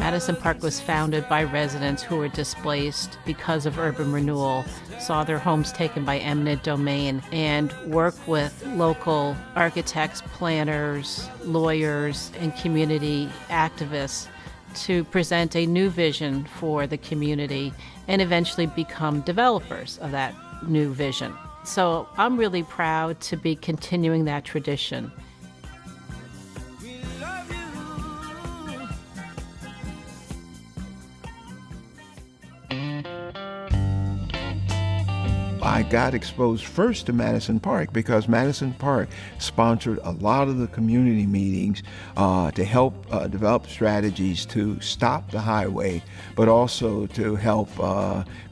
Madison Park was founded by residents who were displaced because of urban renewal, saw their homes taken by eminent domain, and worked with local architects, planners, lawyers, and community activists to present a new vision for the community and eventually become developers of that new vision. So I'm really proud to be continuing that tradition. I got exposed first to Madison Park because Madison Park sponsored a lot of the community meetings to help develop strategies to stop the highway, but also to help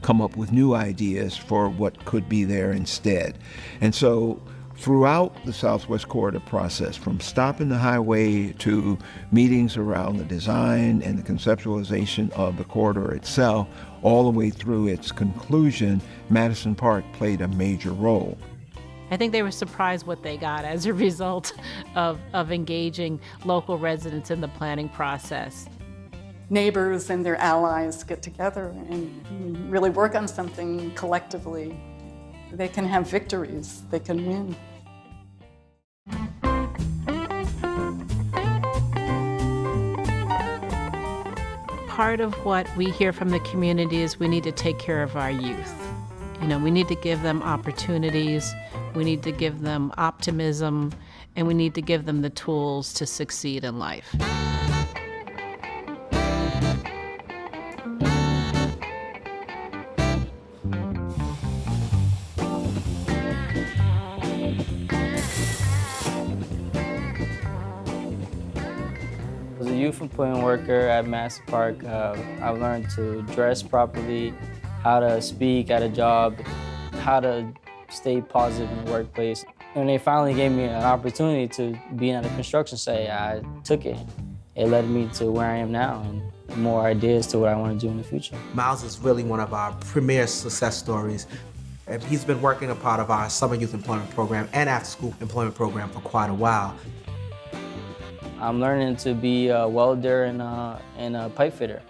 come up with new ideas for what could be there instead. And so throughout the Southwest Corridor process, from stopping the highway to meetings around the design and the conceptualization of the corridor itself, all the way through its conclusion, Madison Park played a major role. I think they were surprised what they got as a result of engaging local residents in the planning process. Neighbors and their allies get together and really work on something collectively. They can have victories, they can win. Part of what we hear from the community is we need to take care of our youth. We need to give them opportunities, we need to give them optimism, and we need to give them the tools to succeed in life. As a youth employment worker at Madison Park, I've learned to dress properly, how to speak at a job, how to stay positive in the workplace. When they finally gave me an opportunity to be at a construction site, I took it. It led me to where I am now and more ideas to what I want to do in the future. Miles is really one of our premier success stories. And he's been working a part of our summer youth employment program and after-school employment program for quite a while. I'm learning to be a welder and a pipe fitter.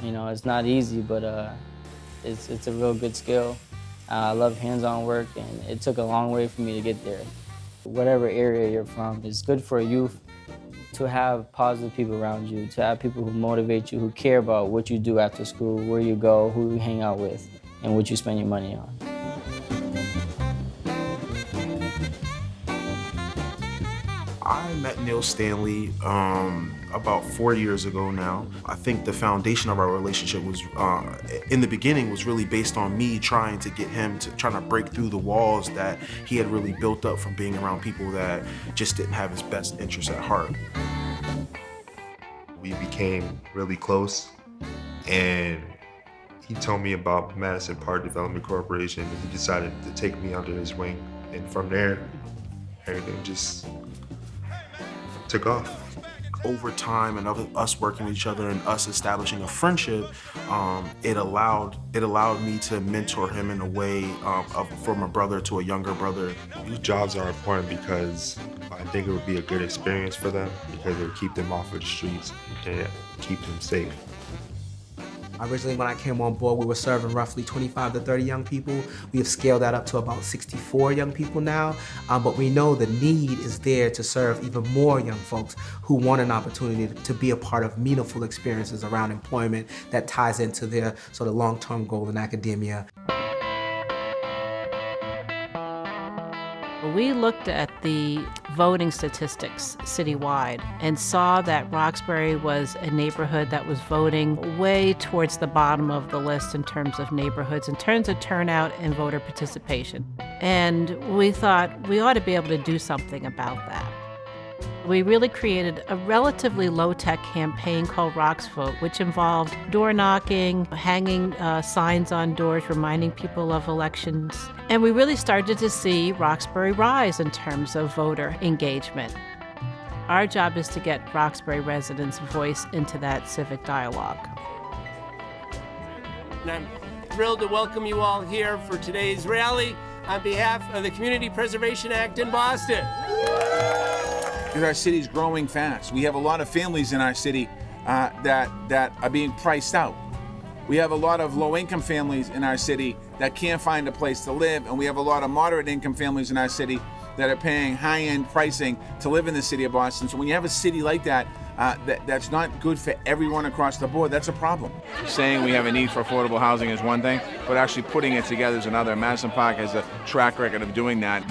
It's not easy, but it's a real good skill. I love hands-on work, and it took a long way for me to get there. Whatever area you're from, it's good for a youth to have positive people around you, to have people who motivate you, who care about what you do after school, where you go, who you hang out with, and what you spend your money on. I met Neil Stanley about 4 years ago now. I think the foundation of our relationship was, in the beginning, was really based on me trying to get him to trying to break through the walls that he had really built up from being around people that just didn't have his best interests at heart. We became really close, and he told me about Madison Park Development Corporation, and he decided to take me under his wing. And from there, everything just took off. Over time and of us working with each other and us establishing a friendship, it allowed me to mentor him in a way from a brother to a younger brother. These jobs are important because I think it would be a good experience for them because it would keep them off of the streets and keep them safe. Originally, when I came on board, we were serving roughly 25 to 30 young people. We have scaled that up to about 64 young people now, but we know the need is there to serve even more young folks who want an opportunity to be a part of meaningful experiences around employment that ties into their sort of long-term goal in academia. We looked at the voting statistics citywide and saw that Roxbury was a neighborhood that was voting way towards the bottom of the list in terms of neighborhoods, in terms of turnout and voter participation. And we thought we ought to be able to do something about that. We really created a relatively low-tech campaign called RoxVote, which involved door knocking, hanging signs on doors reminding people of elections. And we really started to see Roxbury rise in terms of voter engagement. Our job is to get Roxbury residents' voice into that civic dialogue. And I'm thrilled to welcome you all here for today's rally on behalf of the Community Preservation Act in Boston. Our city's growing fast. We have a lot of families in our city that are being priced out. We have a lot of low-income families in our city that can't find a place to live, and we have a lot of moderate-income families in our city that are paying high-end pricing to live in the city of Boston. So when you have a city like that, that's not good for everyone across the board, that's a problem. Saying we have a need for affordable housing is one thing, but actually putting it together is another. Madison Park has a track record of doing that.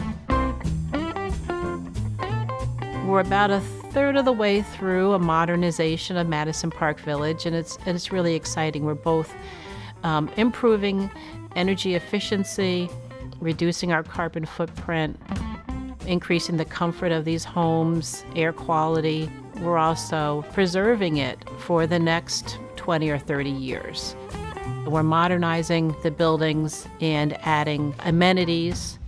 We're about a third of the way through a modernization of Madison Park Village, and it's really exciting. We're both improving energy efficiency, reducing our carbon footprint, increasing the comfort of these homes, air quality. We're also preserving it for the next 20 or 30 years. We're modernizing the buildings and adding amenities.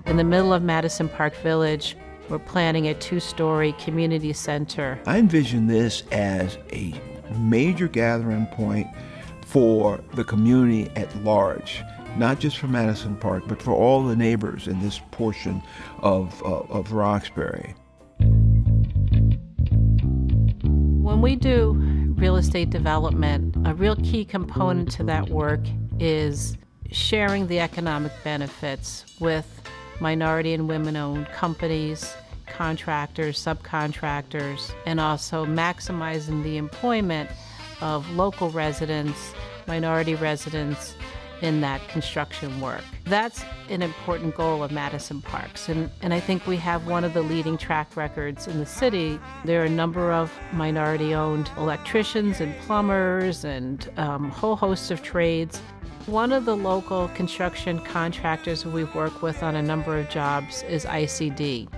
In the middle of Madison Park Village, we're planning a 2-story community center. I envision this as a major gathering point for the community at large, not just for Madison Park, but for all the neighbors in this portion of Roxbury. When we do real estate development, a real key component to that work is sharing the economic benefits with minority and women-owned companies, contractors, subcontractors, and also maximizing the employment of local residents, minority residents in that construction work. That's an important goal of Madison Parks, and I think we have one of the leading track records in the city. There are a number of minority-owned electricians and plumbers and a whole host of trades. One of the local construction contractors who we've worked with on a number of jobs is ICD.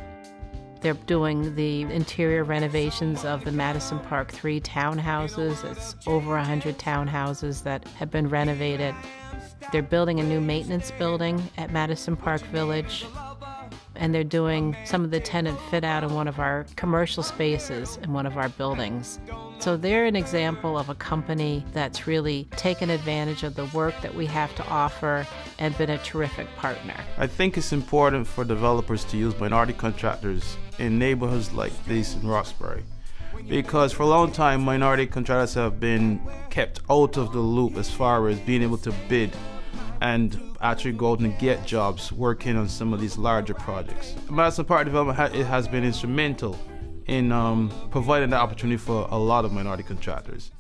They're doing the interior renovations of the Madison Park 3 townhouses. It's over 100 townhouses that have been renovated. They're building a new maintenance building at Madison Park Village, and they're doing some of the tenant fit out in one of our commercial spaces in one of our buildings. So they're an example of a company that's really taken advantage of the work that we have to offer and been a terrific partner. I think it's important for developers to use minority contractors in neighborhoods like this in Roxbury, because for a long time minority contractors have been kept out of the loop as far as being able to bid and actually go out and get jobs working on some of these larger projects. Madison Park Development has been instrumental in providing the opportunity for a lot of minority contractors.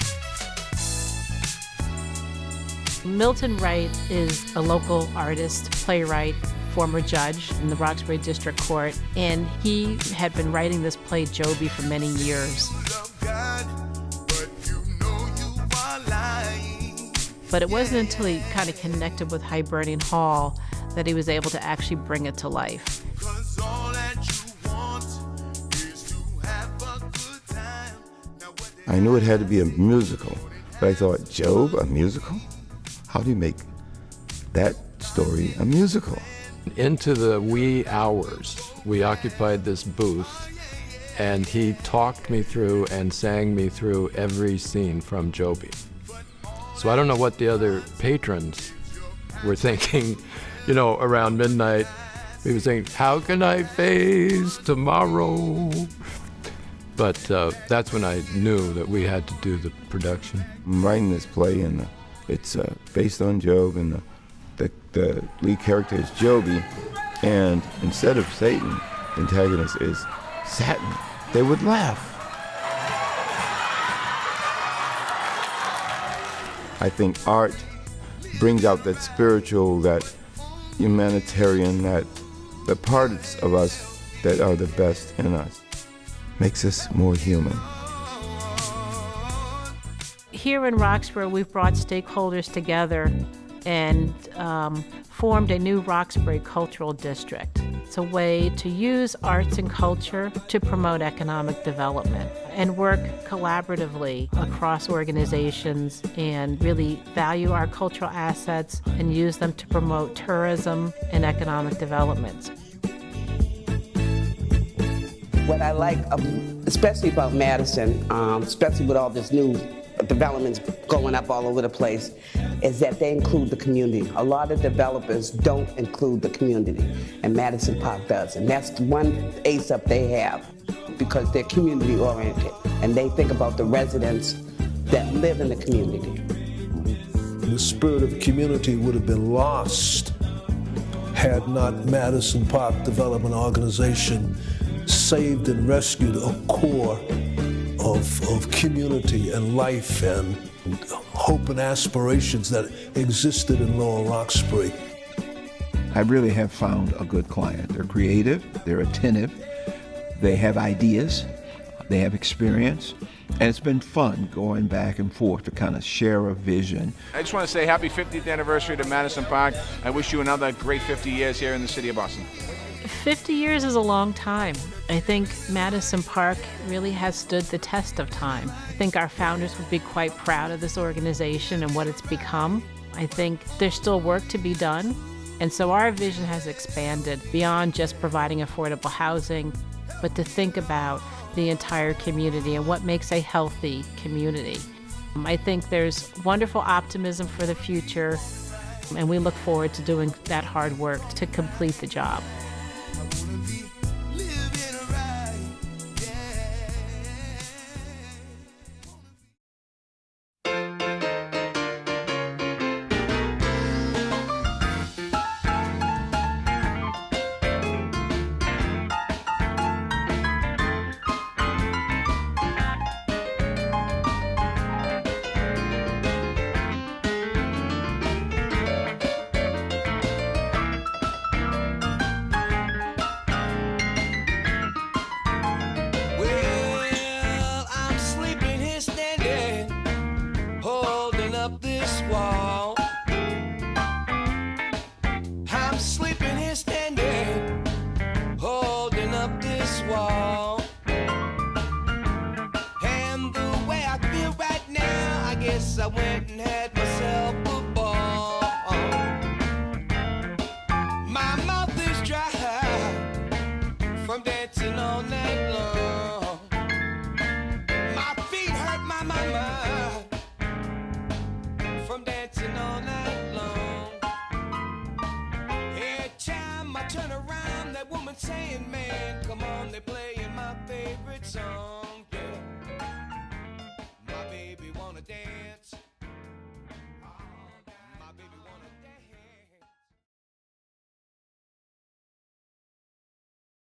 Milton Wright is a local artist, playwright, former judge in the Roxbury District Court, and he had been writing this play Joby for many years. But it wasn't until he kind of connected with Hibernian Hall that he was able to actually bring it to life. I knew it had to be a musical, but I thought, Job, a musical? How do you make that story a musical? Into the wee hours, we occupied this booth, and he talked me through and sang me through every scene from Joby. So I don't know what the other patrons were thinking, around midnight. We were saying, how can I face tomorrow? But that's when I knew that we had to do the production. I'm writing this play, and it's based on Job, and the lead character is Joby, and instead of Satan, the antagonist is Satan. They would laugh. I think art brings out that spiritual, that humanitarian, that the parts of us that are the best in us. Makes us more human. Here in Roxbury, we've brought stakeholders together and formed a new Roxbury Cultural District. It's a way to use arts and culture to promote economic development and work collaboratively across organizations and really value our cultural assets and use them to promote tourism and economic development. What I like, especially about Madison, especially with all this new developments going up all over the place, is that they include the community. A lot of developers don't include the community, and Madison Park does, and that's one ace up they have. because they're community oriented and they think about the residents that live in the community. The spirit of community would have been lost had not Madison Park Development Organization saved and rescued a core of community and life and hope and aspirations that existed in Lower Roxbury. I really have found a good client. They're creative, they're attentive, they have ideas, they have experience, and it's been fun going back and forth to kind of share a vision. I just want to say happy 50th anniversary to Madison Park. I wish you another great 50 years here in the city of Boston. 50 years is a long time. I think Madison Park really has stood the test of time. I think our founders would be quite proud of this organization and what it's become. I think there's still work to be done. And so our vision has expanded beyond just providing affordable housing, but to think about the entire community and what makes a healthy community. I think there's wonderful optimism for the future, and we look forward to doing that hard work to complete the job. I went and had myself a ball. My mouth is dry from dancing all night long. My feet hurt my mama from dancing all night long. Every time I turn around, that woman saying, man, come on, they're playing my favorite song.